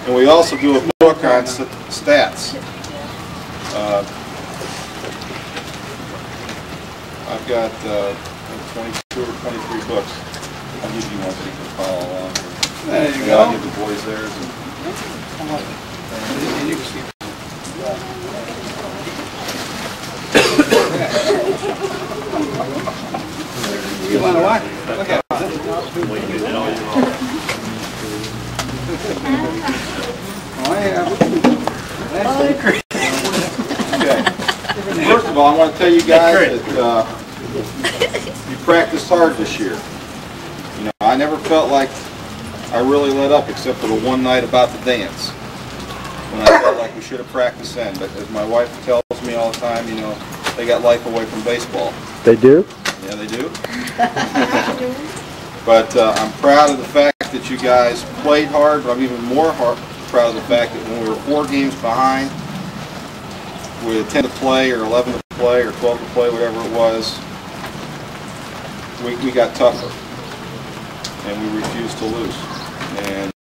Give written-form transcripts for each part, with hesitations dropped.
And we also do a book on stats. I've got 22 or 23 books. I'll give you one so you can follow along. There you go. I'll give the boys theirs. You want to watch? Look at it. Oh, yeah. Okay. First of all, I want to tell you guys that you practiced hard this year. You know, I never felt like I really let up except for the one night about the dance, when I felt like we should have practiced then. But as my wife tells me all the time, you know, they got life away from baseball. They do? Yeah, they do. But I'm proud of the fact that you guys played hard, but I'm even more proud of the fact that when we were 4 games behind, with 10 to play or 11 to play or 12 to play, whatever it was, we got tougher and we refused to lose. And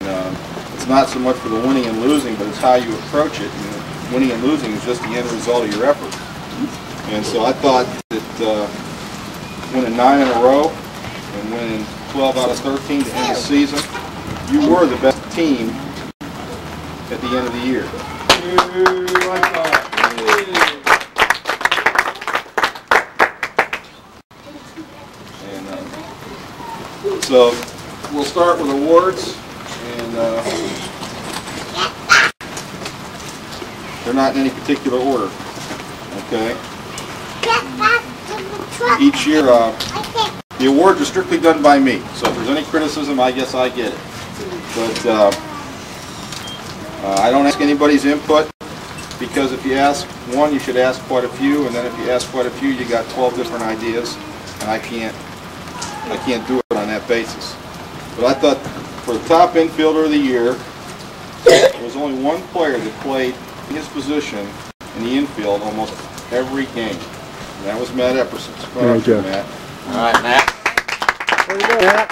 it's not so much for the winning and losing, but it's how you approach it. And winning and losing is just the end result of your effort. And so I thought that winning 9 in a row and winning 12 out of 13 to end the season, you were the best team at the end of the year. And so we'll start with awards, and they're not in any particular order. Okay. Each year, the awards are strictly done by me. So if there's any criticism, I guess I get it. But I don't ask anybody's input, because if you ask one, you should ask quite a few, and then if you ask quite a few, you got 12 different ideas, and I can't do it on that basis. But I thought for the top infielder of the year, there was only one player that played his position in the infield almost every game. And that was Matt Epperson. Come on up here, Matt. All right, Matt. There you go, Matt.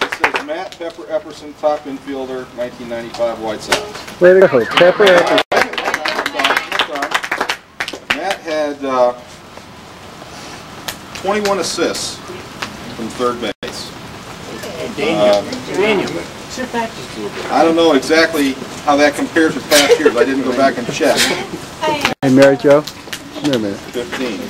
It says Matt Pepper Epperson, top infielder, 1995 White Sox. Way to go, Pepper Epperson. Matt had 21 assists from third base. I don't know exactly how that compares with past years. I didn't go back and check. Hey, Mary Jo, come here a minute. 15.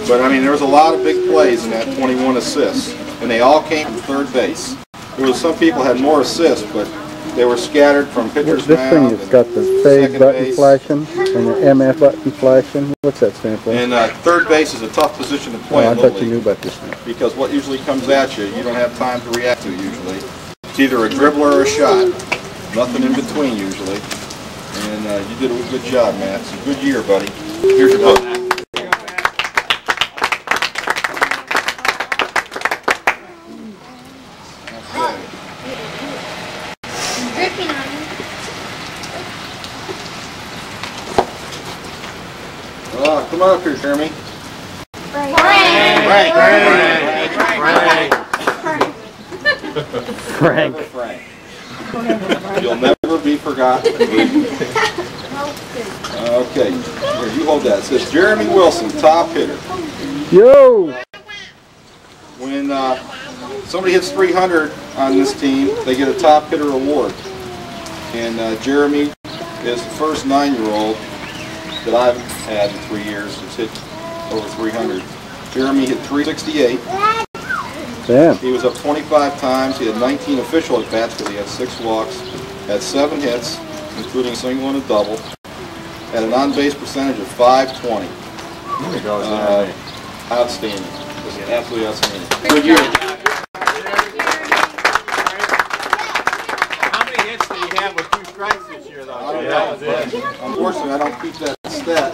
But I mean, there was a lot of big plays in that 21 assists, and they all came from third base. There was some people had more assists, but they were scattered from pitcher's This mound. thing has got the fade button flashing and the MF button flashing. What's that stand for? And third base is a tough position to play. Oh, I in Little thought you League, knew about this now. because what usually comes at you, you don't have time to react to usually. It's either a dribbler or a shot. Nothing in between usually. And you did a good job, Matt. It's a good year, buddy. Here's your book. Come on up here, Jeremy. Frank. Frank. You'll never be forgotten. Okay, here, you hold that. It says Jeremy Wilson, top hitter. Yo! When somebody hits 300 on this team, they get a top hitter award. And Jeremy is the first 9-year-old that I've had in 3 years that's hit over 300. Jeremy hit 368. Damn. He was up 25 times. He had 19 official at-bats because he had 6 walks, had 7 hits, including a single and a double, had an on-base percentage of .520. Outstanding. Just absolutely outstanding. Good year. How many hits did he have with 2 strikes this year, though? I don't know. Unfortunately, I don't keep that stat.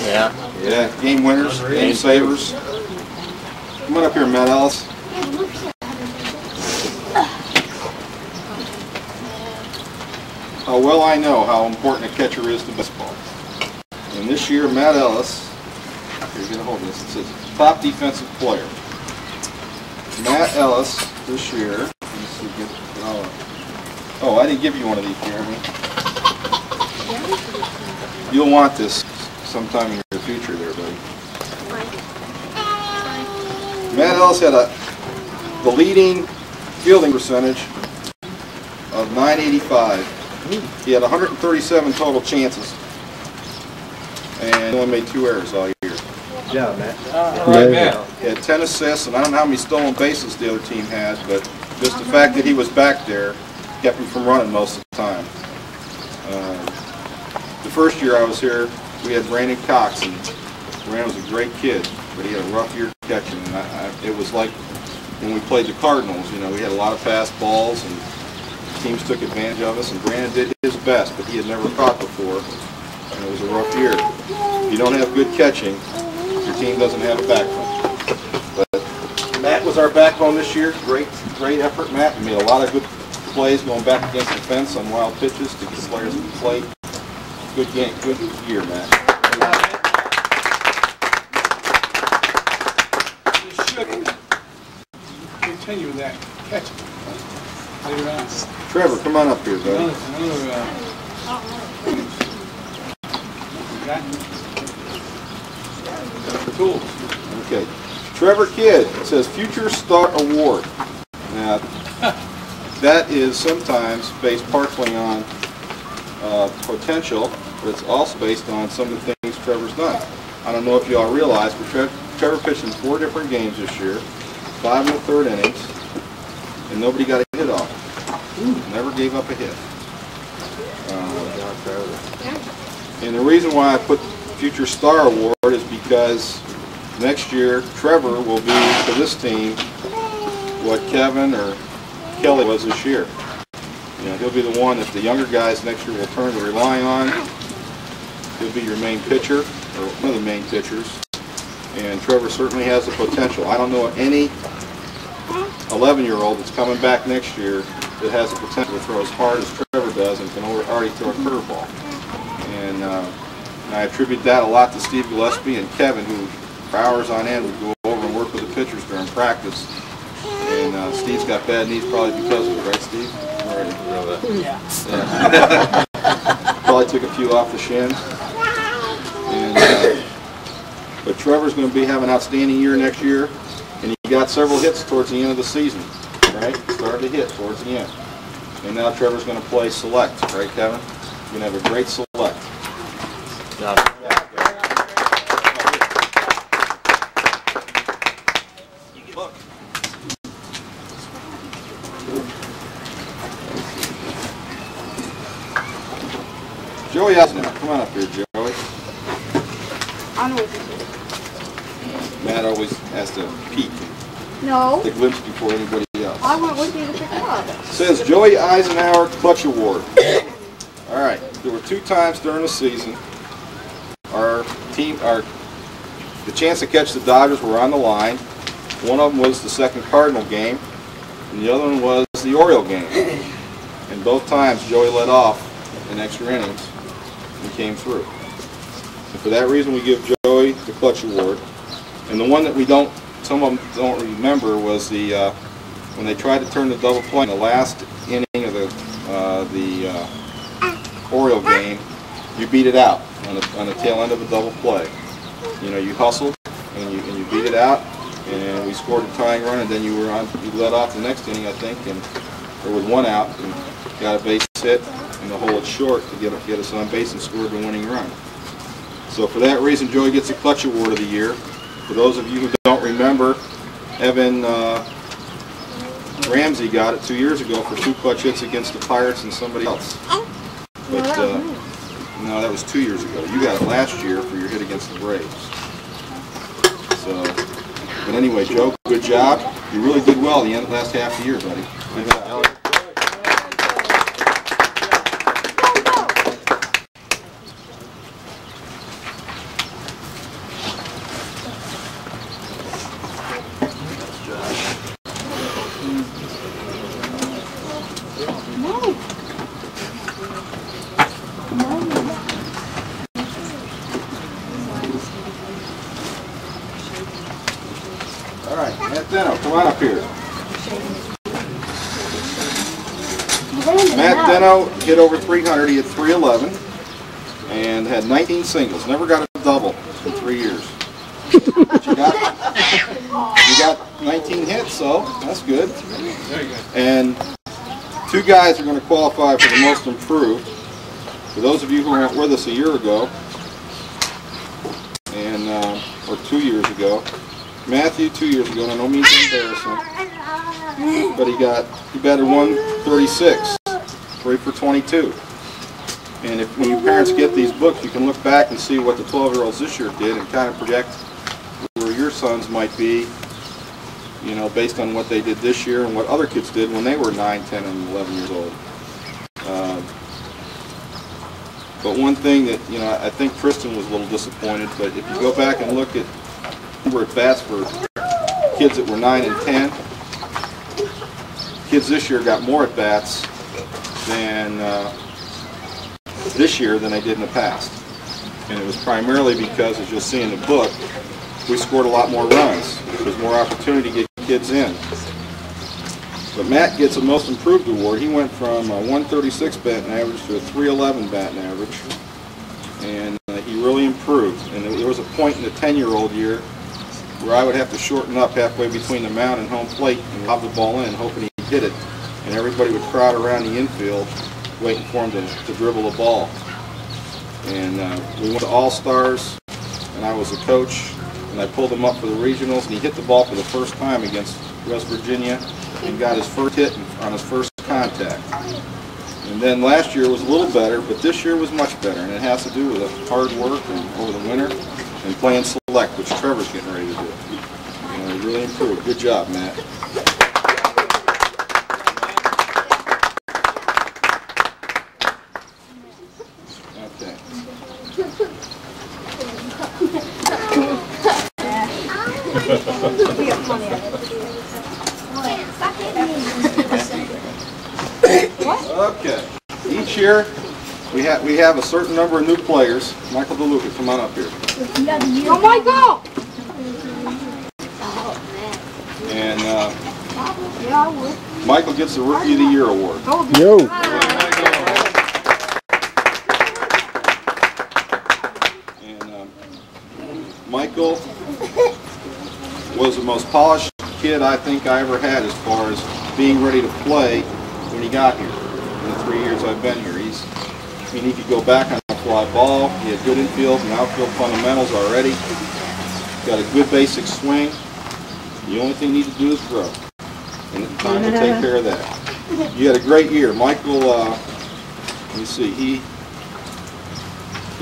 Yeah. Yeah, game winners, game savers. Come on up here, Matt Ellis. How well I know how important a catcher is to baseball. And this year, Matt Ellis, here, get a hold of this, it says top defensive player. Matt Ellis this year, let me we get. Oh, I didn't give you one of these, Jeremy. You'll want this sometime in your future there, buddy. Matt Ellis had the leading fielding percentage of .985. He had 137 total chances, and he only made 2 errors all year. Yeah, Matt. Right, Matt. He had 10 assists, and I don't know how many stolen bases the other team had, but just the fact that he was back there kept him from running most of the time. The first year I was here, we had Brandon Cox, and Brandon was a great kid, but he had a rough year catching. And it was like when we played the Cardinals, you know, we had a lot of fast balls, and teams took advantage of us, and Brandon did his best, but he had never caught before, and it was a rough year. If you don't have good catching, your team doesn't have a backbone. But Matt was our backbone this year. Great effort, Matt. He made a lot of good plays going back against the fence on wild pitches to get players at the plate. Good game, good year, Matt. You should continue that catching later on. Trevor, come on up here, buddy. Tools. Okay. Trevor Kidd says Future Star Award. Now, that is sometimes based partially on potential, but it's also based on some of the things Trevor's done. I don't know if you all realize, but Trevor pitched in 4 different games this year, 5 in the 3rd innings, and nobody got a hit off. Never gave up a hit. And the reason why I put Future Star Award is because next year Trevor will be to this team what Kevin or Kelly was this year. You know, he'll be the one that the younger guys next year will turn to rely on. He'll be your main pitcher, or one of the main pitchers. And Trevor certainly has the potential. I don't know any 11-year-old that's coming back next year that has the potential to throw as hard as Trevor does and can already throw a curveball. And I attribute that a lot to Steve Gillespie and Kevin, who for hours on end would go over and work with the pitchers during practice. And Steve's got bad knees probably because of it, right, Steve? Yeah. Probably took a few off the shin. And, but Trevor's going to having an outstanding year next year, and he got several hits towards the end of the season, right? Started to hit towards the end. And now Trevor's going to play select, right, Kevin? He's going to have a great select. Look. Joey Osner, come on up here, Joey. Matt always has to peek. No. The glimpse before anybody else. I went with you to pick it up. Says Joey Eisenhower Clutch Award. All right, there were 2 times during the season the chance to catch the Dodgers were on the line. One of them was the second Cardinal game, and the other one was the Oriole game. And both times Joey led off in extra innings and came through. And for that reason, we give Joey the Clutch Award. And the one that some of them don't remember was when they tried to turn the double play in the last inning of the Oriole game. You beat it out on the tail end of a double play. You know, you hustled and you beat it out, and we scored a tying run, and then you led off the next inning, I think, and or with 1 out, and got a base hit and to hold it short to get us on base and scored the winning run. So for that reason, Joey gets the Clutch Award of the year. For those of you who don't remember, Evan Ramsey got it 2 years ago for 2 clutch hits against the Pirates and somebody else. But no, that was 2 years ago. You got it last year for your hit against the Braves. So, but anyway, Joe, good job. You really did well the last half of the year, buddy. Good job. All right, Matt Deno, come on up here. Matt Deno hit over 300. He had 311 and had 19 singles. Never got a double in 3 years. But you got 19 hits, so that's good. And 2 guys are going to qualify for the most improved. For those of you who weren't with us a year ago, and or 2 years ago, Matthew 2 years ago, and I don't mean to embarrass him, but he batted 136, 3 for 22. And when you parents get these books, you can look back and see what the 12-year-olds this year did and kind of project where your sons might be, you know, based on what they did this year and what other kids did when they were 9, 10, and 11 years old. But one thing that, you know, I think Tristan was a little disappointed, but if you go back and look at number at bats for kids that were 9 and 10, kids this year got more at bats than this year than they did in the past. And it was primarily because, as you'll see in the book, we scored a lot more runs. There's more opportunity to get kids in. But Matt gets a Most Improved award. He went from a 136 batting average to a 311 batting average. And he really improved. And there was a point in the 10-year-old year where I would have to shorten up halfway between the mound and home plate and lob the ball in, hoping he'd hit it. And everybody would crowd around the infield waiting for him to dribble the ball. And we went to All-Stars, and I was a coach, and I pulled him up for the regionals, and he hit the ball for the first time against West Virginia and got his first hit on his first contact. And then last year was a little better, but this year was much better, and it has to do with hard work and over the winter and playing select, which Trevor's getting ready to do. You know, he really improved. Good job, Matt. Okay. Okay. Each year we have a certain number of new players. Michael DeLuca, come on up here. Oh my God! And Michael gets the Rookie of the Year award. Yo. And Michael was the most polished kid I think I ever had as far as being ready to play when he got here. In the 3 years I've been here, I mean, he could go back on a fly ball. He had good infield and outfield fundamentals already. Got a good basic swing. The only thing you need to do is grow, and it's time to take care of that. You had a great year, Michael. Let me see. He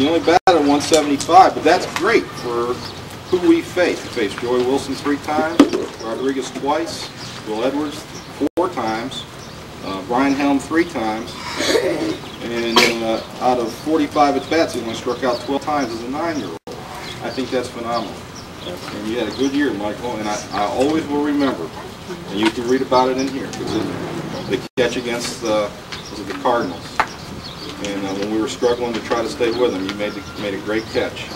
only batted 175, but that's great for who we faced. We faced Joey Wilson 3 times, Rodriguez twice, Will Edwards 4 times, Brian Helm 3 times, and out of 45 at bats, he only struck out 12 times as a 9-year-old. I think that's phenomenal. And you had a good year, Michael, and I always will remember, and you can read about it in here, because the catch against the Cardinals, and when we were struggling to try to stay with them, you made a great catch.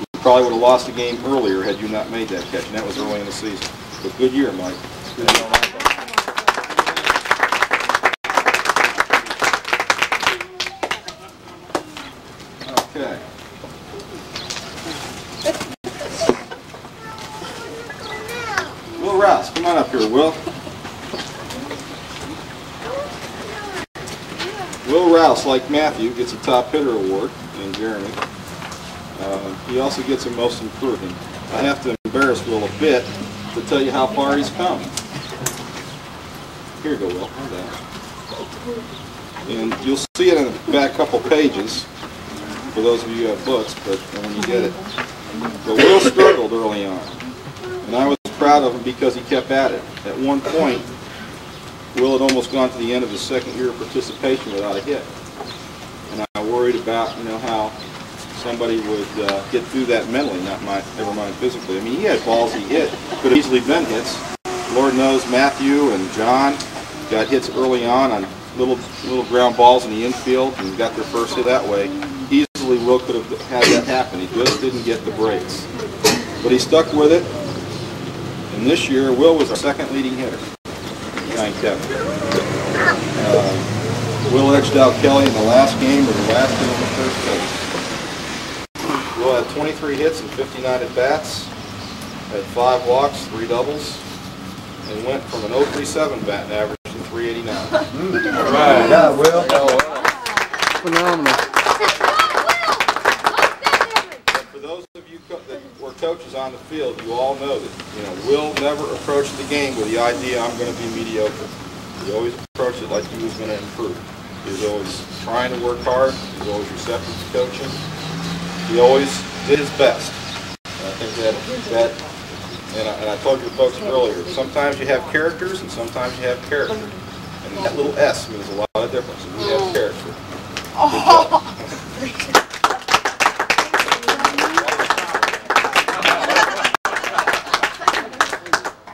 We probably would have lost the game earlier had you not made that catch, and that was early in the season. But good year, Mike. Good job. Okay. Will Rouse, come on up here, Will. Will Rouse, like Matthew, gets a Top Hitter Award, and Jeremy. He also gets a Most Improved. And I have to embarrass Will a bit to tell you how far he's come. Here you go, Will. And you'll see it in the back couple pages, for those of you who have books, but when you get it. But Will struggled early on, and I was proud of him because he kept at it. At one point, Will had almost gone to the end of his second year of participation without a hit, and I worried about, you know, how somebody would get through that mentally, never mind physically. I mean, he had balls he hit, could have easily been hits. Lord knows Matthew and John got hits early on little ground balls in the infield and got their first hit that way. Easily Will could have had that happen. He just didn't get the breaks. But he stuck with it, and this year Will was our second leading hitter behind Kevin. Will edged out Kelly in the last game with the last hit on the first base. Will had 23 hits and 59 at-bats, had 5 walks, 3 doubles, and went from an 0.37 batting average to 389. All right. Yeah, Will. Phenomenal. But for those of you that were coaches on the field, you all know that Will never approached the game with the idea I'm going to be mediocre. He always approached it like he was going to improve. He was always trying to work hard. He was always receptive to coaching. He always did his best. And I think that and I told you folks earlier, sometimes you have characters and sometimes you have character. And that little S means a lot of difference. And we have character.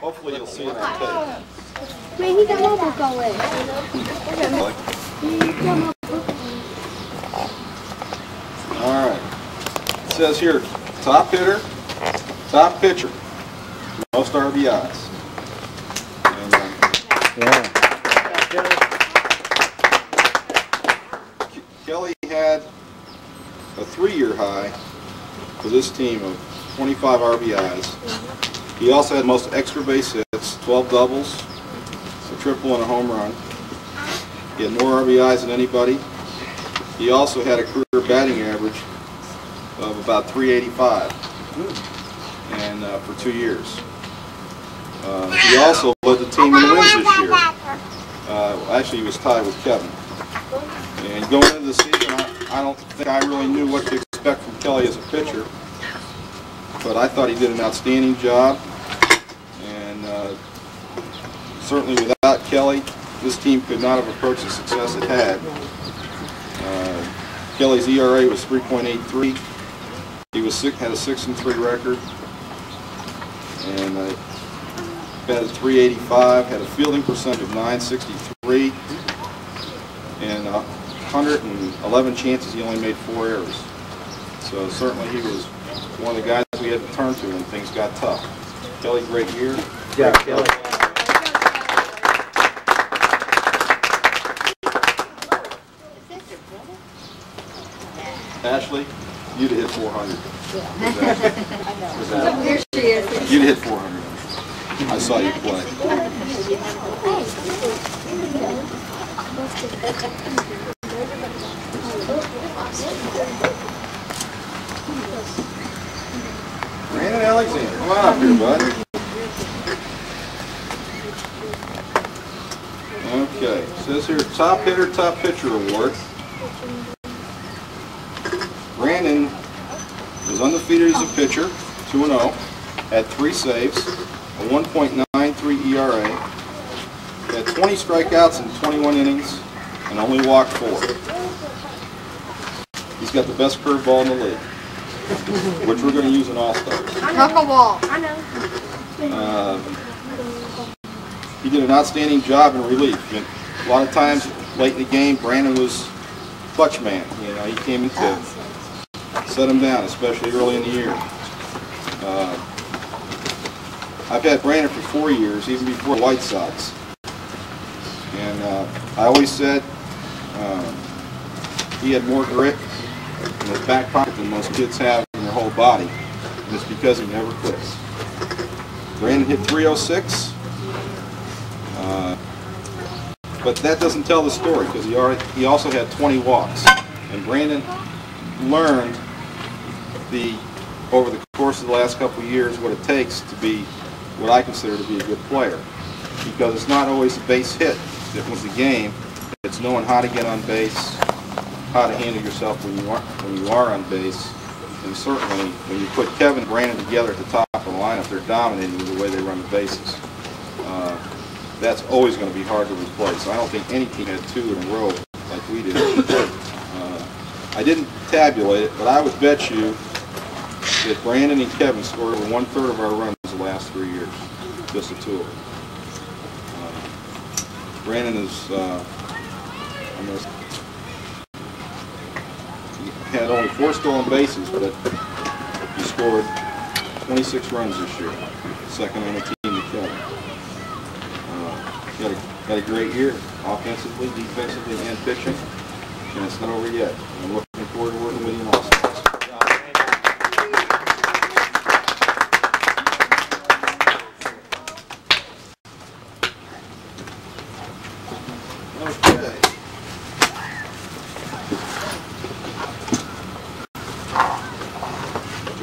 Hopefully you'll see it on tape. Man, he got my book already. All right. It says here, top hitter, top pitcher, most RBIs. And, Yeah. Kelly had a 3-year high for this team of 25 RBIs. He also had most extra base hits, 12 doubles, a triple and a home run. He had more RBIs than anybody. He also had a career batting average of about 385 and for 2 years. He also led the team in wins this year. Actually, he was tied with Kevin. And going into the season, I don't think I really knew what to expect from Kelly as a pitcher, but I thought he did an outstanding job. And certainly without Kelly, this team could not have approached the success it had. Kelly's ERA was 3.83. He had a 6-3 record, and had a 385. Had a fielding percentage of 963, and 111 chances. He only made 4 errors. So certainly he was one of the guys we had to turn to when things got tough. Kelly, great year. Yeah, Kelly. Ashley, you'd have hit 400. Here she is. You'd hit 400. I saw you play. Brandon Alexander, come on up here, bud. Okay, it says here top hitter, top pitcher award. Brandon was undefeated as a pitcher, 2-0, had 3 saves, a 1.93 ERA, had 20 strikeouts in 21 innings, and only walked 4. He's got the best curveball in the league, which we're going to use in All-Stars. Knuckleball. I know. He did an outstanding job in relief. And a lot of times, late in the game, Brandon was clutch man. He came in to set him down, especially early in the year. I've had Brandon for 4 years, even before the White Sox. And I always said he had more grit in his back pocket than most kids have in their whole body. And it's because he never quits. Brandon hit 306. But that doesn't tell the story, because he also had 20 walks. And Brandon learned over the course of the last couple of years what it takes to be what I consider to be a good player. Because it's not always the base hit that wins the game. It's knowing how to get on base, how to handle yourself when you are on base. And certainly when you put Kevin and Brandon together at the top of the lineup, they're dominating with the way they run the bases. That's always going to be hard to replace. I don't think any team had 2 in a row like we did. I didn't tabulate it, but I would bet you that Brandon and Kevin scored over 1/3 of our runs the last 3 years, just the 2 of them. Brandon is, he had only 4 stolen bases, but he scored 26 runs this year, second on the team to Kevin. Got a great year. offensively, defensively, and pitching. And it's not over yet. I'm looking forward to working with you also. Okay.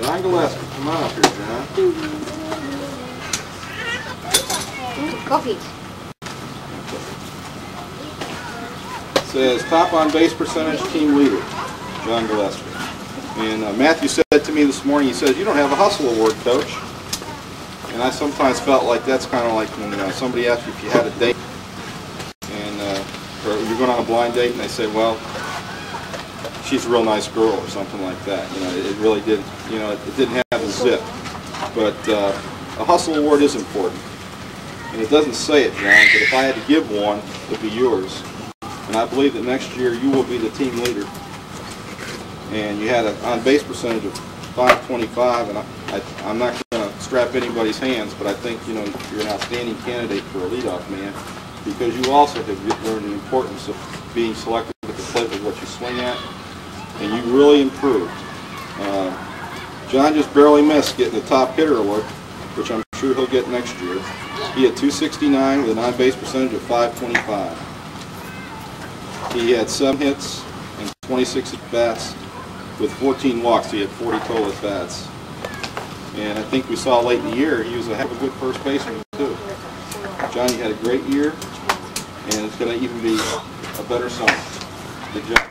John Gillespie, come on up here, John. Coffee. It says top on base percentage team leader, John Gillespie. And Matthew said to me this morning, he says, you don't have a hustle award, coach. And I sometimes felt like that's kind of like when somebody asks you if you had a date, and or you're going on a blind date, and they say, well, she's a real nice girl or something like that. You know, it really didn't, you know, it didn't have a zip. But a hustle award is important. And it doesn't say it, John, but if I had to give one, it would be yours. And I believe that next year you will be the team leader. And you had an on-base percentage of 525, and I'm not going to strap anybody's hands, but I think, you know, you're an outstanding candidate for a leadoff man because you also have learned the importance of being selective at the plate with what you swing at, and you really improved. John just barely missed getting the top hitter award, which I'm sure he'll get next year. He had 269 with an on-base percentage of 525. He had 7 hits and 26 at-bats. With 14 walks, he had 40 total at-bats. And I think we saw late in the year, he was a heck of a good first baseman, too. John, you had a great year, and it's going to even be a better summer. Good job.